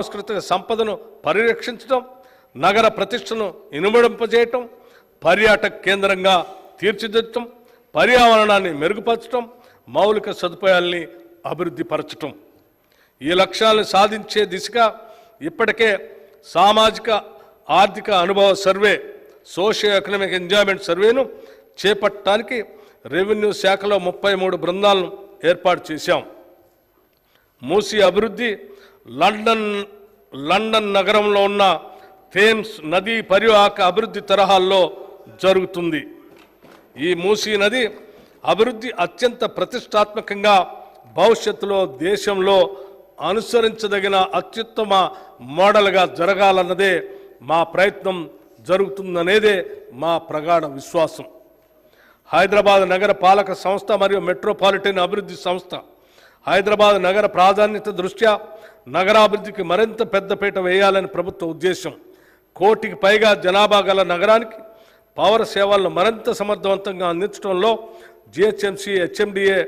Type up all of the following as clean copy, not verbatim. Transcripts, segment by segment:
సాంస్కృతిక సంపదను పరిరక్షించడం, నగర ప్రతిష్టను ఇనుమడింపజేయటం, పర్యాటక కేంద్రంగా తీర్చిదిద్దటం, పర్యావరణాన్ని మెరుగుపరచడం, మౌలిక సదుపాయాల్ని అభివృద్ధి పరచటం. ఈ లక్ష్యాలను సాధించే దిశగా ఇప్పటికే సామాజిక ఆర్థిక అనుభవ సర్వే, సోషియో ఎకనామిక్ ఎంజాయ్మెంట్ సర్వేను చేపట్టడానికి రెవెన్యూ శాఖలో 33 బృందాలను ఏర్పాటు చేశాం. మూసీ అభివృద్ధి లండన్ నగరంలో ఉన్న థేమ్స్ నదీ పరివాహక అభివృద్ధి తరహాల్లో జరుగుతుంది. ఈ మూసీ నది అభివృద్ధి అత్యంత ప్రతిష్టాత్మకంగా భవిష్యత్తులో దేశంలో అనుసరించదగిన అత్యుత్తమ మోడల్గా జరగాలన్నదే మా ప్రయత్నం జరుగుతుందనేదే మా ప్రగాఢ విశ్వాసం. హైదరాబాద్ నగర పాలక సంస్థ మరియు మెట్రోపాలిటన్ అభివృద్ధి సంస్థ హైదరాబాద్ నగర ప్రాధాన్యత దృష్ట్యా నగరాభివృద్ధికి మరింత పెద్దపీట వేయాలని ప్రభుత్వ ఉద్దేశం. 1 కోటికి పైగా జనాభా గల నగరానికి పౌర సేవలను మరింత సమర్థవంతంగా అందించడంలో GHMC, HMDA,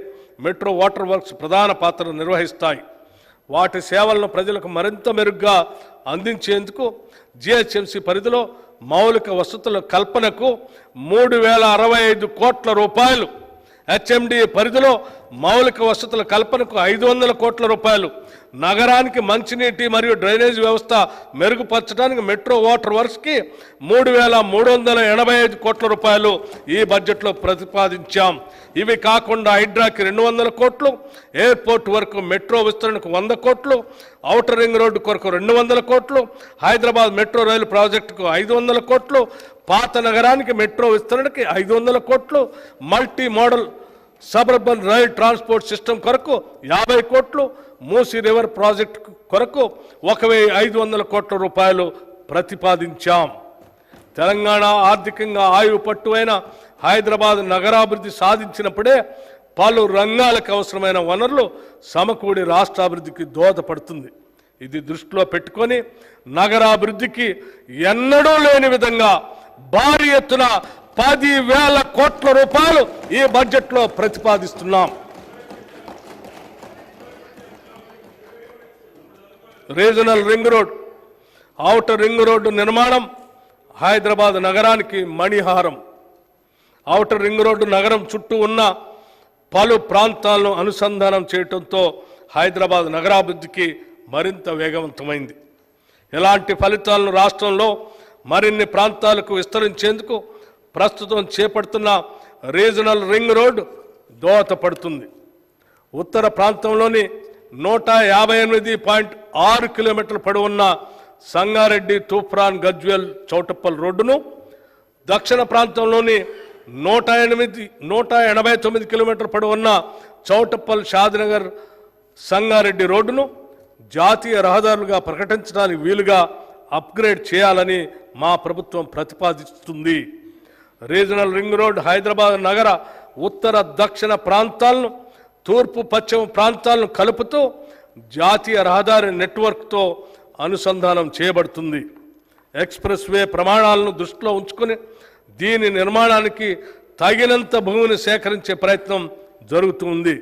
metro water works ప్రధాన పాత్ర నిర్వహిస్తాయి. వాటి సేవలను ప్రజలకు మరింత మెరుగ్గా అందించేందుకు జిహెచ్ఎంసీ పరిధిలో మౌలిక వసతుల కల్పనకు 3065 కోట్ల రూపాయలు, హెచ్ఎండిఏ పరిధిలో మౌలిక వసతుల కల్పనకు 500 కోట్ల రూపాయలు, నగరానికి మంచినీటి మరియు డ్రైనేజ్ వ్యవస్థ మెరుగుపరచడానికి మెట్రో వాటర్ వర్క్స్కి 3385 కోట్ల రూపాయలు ఈ బడ్జెట్లో ప్రతిపాదించాం. ఇవి కాకుండా హైడ్రాకి 200 కోట్లు, ఎయిర్పోర్ట్ వరకు మెట్రో విస్తరణకు 100 కోట్లు, ఔటర్ రింగ్ రోడ్డు కొరకు 200 కోట్లు, హైదరాబాద్ మెట్రో రైలు ప్రాజెక్టుకు 500 కోట్లు, పాత నగరానికి మెట్రో విస్తరణకి 500 కోట్లు, multi modal suburban rail transport system కొరకు 50 కోట్లు, మూసీ రివర్ ప్రాజెక్టు కొరకు 1500 కోట్ల రూపాయలు ప్రతిపాదించాం. తెలంగాణ ఆర్థికంగా ఆయువు పట్టు అయిన హైదరాబాద్ నగరాభివృద్ధి సాధించినప్పుడే పలు రంగాలకు అవసరమైన వనరులు సమకూడి రాష్ట్రాభివృద్ధికి దోహదపడుతుంది. ఇది దృష్టిలో పెట్టుకొని నగరాభివృద్ధికి ఎన్నడూ లేని విధంగా భారీ ఎత్తున 10,000 కోట్ల రూపాయలు ఈ బడ్జెట్లో ప్రతిపాదిస్తున్నాం. Regional ring road, outer ring road నిర్మాణం హైదరాబాద్ నగరానికి మణిహారం. ఔటర్ రింగ్ రోడ్డు నగరం చుట్టూ ఉన్న పలు ప్రాంతాలను అనుసంధానం చేయడంతో హైదరాబాద్ నగరాభివృద్ధికి మరింత వేగవంతమైంది. ఇలాంటి ఫలితాలను రాష్ట్రంలో మరిన్ని ప్రాంతాలకు విస్తరించేందుకు ప్రస్తుతం చేపడుతున్న రీజనల్ రింగ్ రోడ్డు దోహదపడుతుంది. ఉత్తర ప్రాంతంలోని 158.6 కిలోమీటర్ల పొడవున్న సంగారెడ్డి, తూప్రాన్, గజ్వేల్, చౌటప్పల్ రోడ్డును, దక్షిణ ప్రాంతంలోని 189 కిలోమీటర్ల పొడవున్న చౌటప్పల్, షాద్నగర్, సంగారెడ్డి రోడ్డును జాతీయ రహదారులుగా ప్రకటించడానికి వీలుగా అప్గ్రేడ్ చేయాలని మా ప్రభుత్వం ప్రతిపాదిస్తుంది. రీజనల్ రింగ్ రోడ్ హైదరాబాద్ నగర ఉత్తర దక్షిణ ప్రాంతాలను, తూర్పు పశ్చిమ ప్రాంతాలను కలుపుతూ జాతీయ రహదారి నెట్వర్క్తో అనుసంధానం చేయబడుతుంది. ఎక్స్ప్రెస్ వే ప్రమాణాలను దృష్టిలో ఉంచుకుని దీని నిర్మాణానికి తగినంత భూమిని సేకరించే ప్రయత్నం జరుగుతుంది.